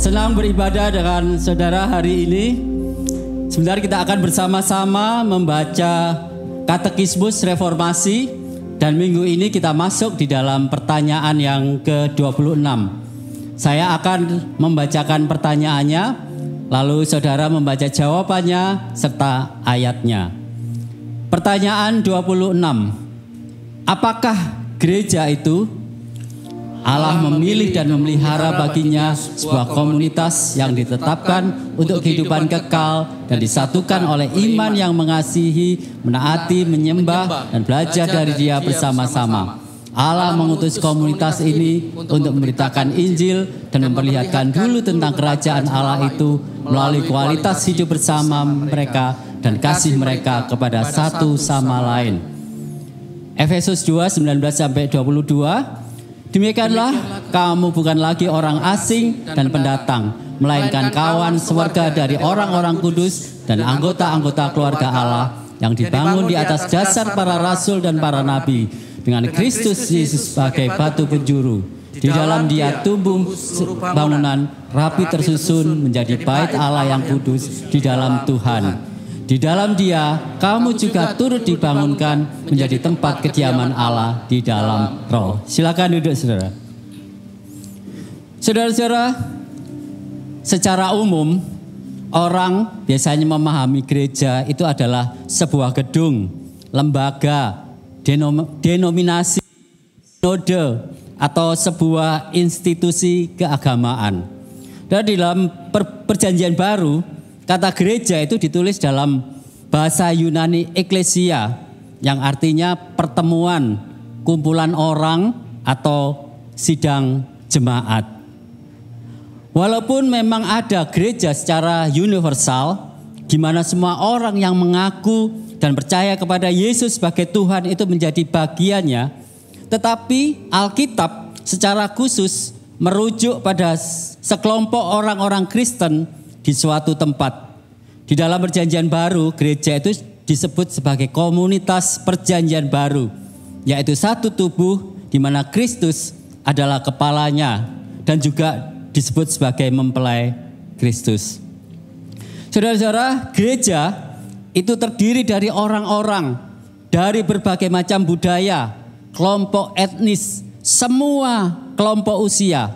Senang beribadah dengan saudara hari ini. Sebentar kita akan bersama-sama membaca Katekismus Reformasi. Dan minggu ini kita masuk di dalam pertanyaan yang ke-26. Saya akan membacakan pertanyaannya, lalu saudara membaca jawabannya serta ayatnya. Pertanyaan 26. Apakah gereja itu? Allah memilih dan memelihara baginya sebuah komunitas yang ditetapkan untuk kehidupan kekal dan disatukan oleh iman yang mengasihi, menaati, menyembah, dan belajar dari Dia bersama-sama. Allah mengutus komunitas ini untuk memberitakan Injil dan memperlihatkan dulu tentang kerajaan Allah itu melalui kualitas hidup bersama mereka dan kasih mereka kepada satu sama lain. Efesus 2, 19-22. Demikianlah kamu bukan lagi orang asing dan pendatang, melainkan kawan sewarga dari orang-orang kudus dan anggota-anggota keluarga Allah yang dibangun di atas dasar para rasul dan para nabi, dengan Kristus Yesus sebagai batu penjuru. Di dalam Dia tumbuh bangunan rapi tersusun menjadi bait Allah yang kudus di dalam Tuhan. Di dalam Dia, kamu juga turut dibangunkan menjadi tempat kediaman Allah di dalam Roh. Silakan duduk, saudara. Saudara-saudara, secara umum, orang biasanya memahami gereja itu adalah sebuah gedung, lembaga, denominasi, sinode, atau sebuah institusi keagamaan. Dan di dalam perjanjian baru, kata gereja itu ditulis dalam bahasa Yunani eklesia, yang artinya pertemuan, kumpulan orang atau sidang jemaat. Walaupun memang ada gereja secara universal, di mana semua orang yang mengaku dan percaya kepada Yesus sebagai Tuhan itu menjadi bagiannya, tetapi Alkitab secara khusus merujuk pada sekelompok orang-orang Kristen di suatu tempat. Di dalam perjanjian baru, gereja itu disebut sebagai komunitas perjanjian baru, yaitu satu tubuh di mana Kristus adalah kepalanya dan juga disebut sebagai mempelai Kristus. Saudara-saudara, gereja itu terdiri dari orang-orang dari berbagai macam budaya, kelompok etnis, semua kelompok usia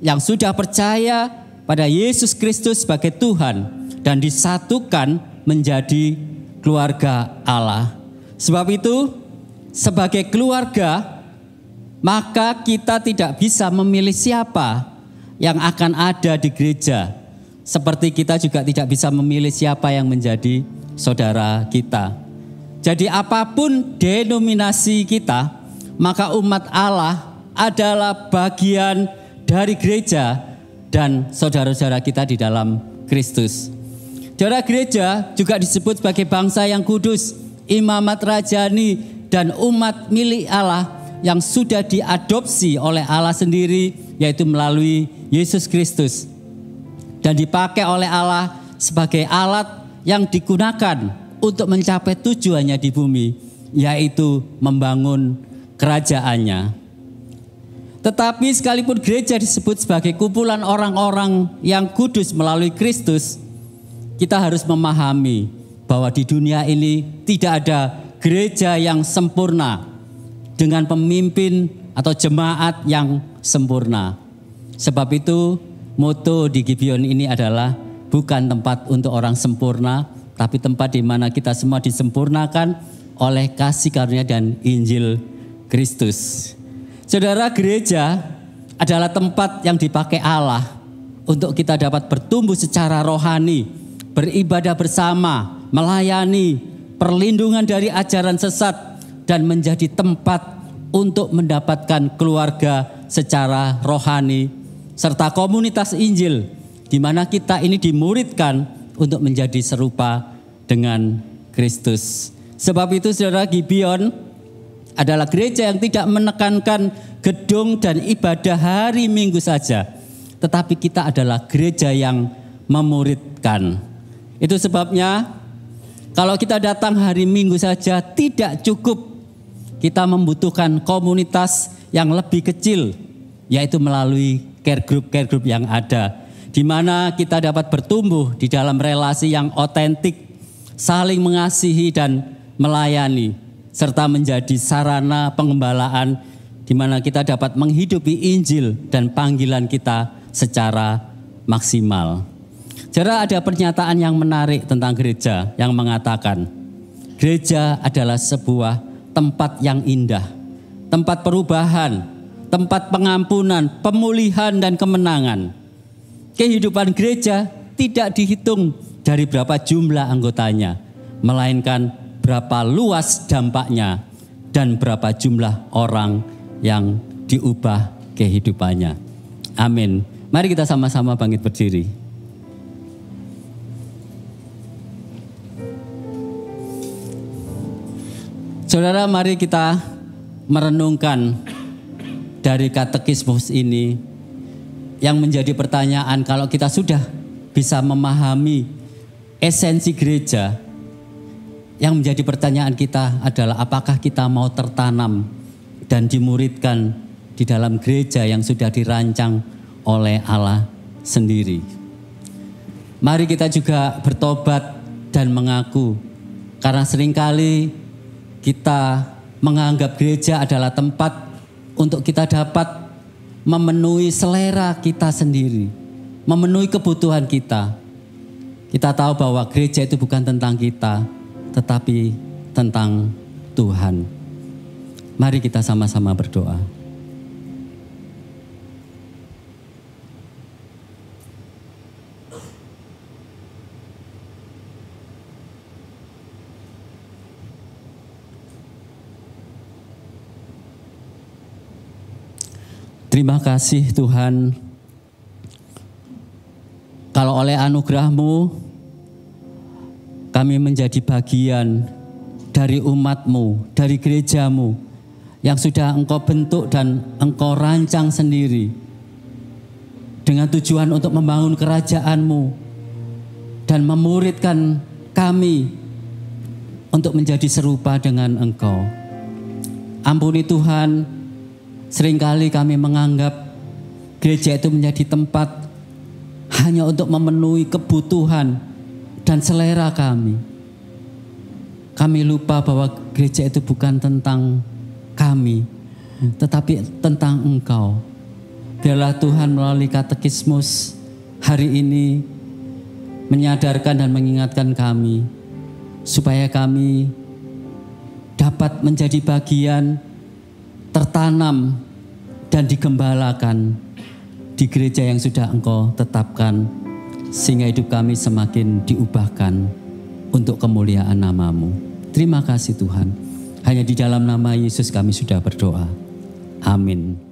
yang sudah percaya pada Yesus Kristus sebagai Tuhan dan disatukan menjadi keluarga Allah. Sebab itu, sebagai keluarga, maka kita tidak bisa memilih siapa yang akan ada di gereja. Seperti kita juga tidak bisa memilih siapa yang menjadi saudara kita. Jadi apapun denominasi kita, maka umat Allah adalah bagian dari gereja dan saudara-saudara kita di dalam Kristus. Saudara, gereja juga disebut sebagai bangsa yang kudus, imamat rajani, dan umat milik Allah yang sudah diadopsi oleh Allah sendiri, yaitu melalui Yesus Kristus, dan dipakai oleh Allah sebagai alat yang digunakan untuk mencapai tujuannya di bumi, yaitu membangun kerajaannya. Tetapi sekalipun gereja disebut sebagai kumpulan orang-orang yang kudus melalui Kristus, kita harus memahami bahwa di dunia ini tidak ada gereja yang sempurna dengan pemimpin atau jemaat yang sempurna. Sebab itu moto di Gibeon ini adalah bukan tempat untuk orang sempurna, tapi tempat di mana kita semua disempurnakan oleh kasih karunia dan Injil Kristus. Saudara, gereja adalah tempat yang dipakai Allah untuk kita dapat bertumbuh secara rohani, beribadah bersama, melayani, perlindungan dari ajaran sesat, dan menjadi tempat untuk mendapatkan keluarga secara rohani, serta komunitas Injil, di mana kita ini dimuridkan untuk menjadi serupa dengan Kristus. Sebab itu, saudara, Gibeon adalah gereja yang tidak menekankan gedung dan ibadah hari Minggu saja, tetapi kita adalah gereja yang memuridkan. Itu sebabnya kalau kita datang hari Minggu saja tidak cukup, kita membutuhkan komunitas yang lebih kecil, yaitu melalui care group yang ada. di mana kita dapat bertumbuh di dalam relasi yang otentik, saling mengasihi dan melayani, serta menjadi sarana pengembalaan di mana kita dapat menghidupi Injil dan panggilan kita secara maksimal. Saudara, ada pernyataan yang menarik tentang gereja yang mengatakan, gereja adalah sebuah tempat yang indah, tempat perubahan, tempat pengampunan, pemulihan dan kemenangan. Kehidupan gereja tidak dihitung dari berapa jumlah anggotanya, melainkan berapa luas dampaknya dan berapa jumlah orang yang diubah kehidupannya. Amin. Mari kita sama-sama bangkit berdiri. Saudara, mari kita merenungkan dari katekismus ini yang menjadi pertanyaan, kalau kita sudah bisa memahami esensi gereja, yang menjadi pertanyaan kita adalah apakah kita mau tertanam dan dimuridkan di dalam gereja yang sudah dirancang oleh Allah sendiri. Mari kita juga bertobat dan mengaku, karena seringkali kita menganggap gereja adalah tempat untuk kita dapat memenuhi selera kita sendiri, memenuhi kebutuhan kita. Kita tahu bahwa gereja itu bukan tentang kita, tetapi tentang Tuhan. Mari kita sama-sama berdoa. Terima kasih Tuhan, kalau oleh anugerah-Mu kami menjadi bagian dari umat-Mu, dari gereja-Mu yang sudah Engkau bentuk dan Engkau rancang sendiri dengan tujuan untuk membangun kerajaan-Mu dan memuridkan kami untuk menjadi serupa dengan Engkau. Ampuni Tuhan, seringkali kami menganggap gereja itu menjadi tempat hanya untuk memenuhi kebutuhan dan selera kami. Kami lupa bahwa gereja itu bukan tentang kami, tetapi tentang Engkau. Biarlah Tuhan melalui katekismus hari ini menyadarkan dan mengingatkan kami, supaya kami dapat menjadi bagian, tertanam dan digembalakan di gereja yang sudah Engkau tetapkan, sehingga hidup kami semakin diubahkan untuk kemuliaan nama-Mu. Terima kasih Tuhan. Hanya di dalam nama Yesus kami sudah berdoa. Amin.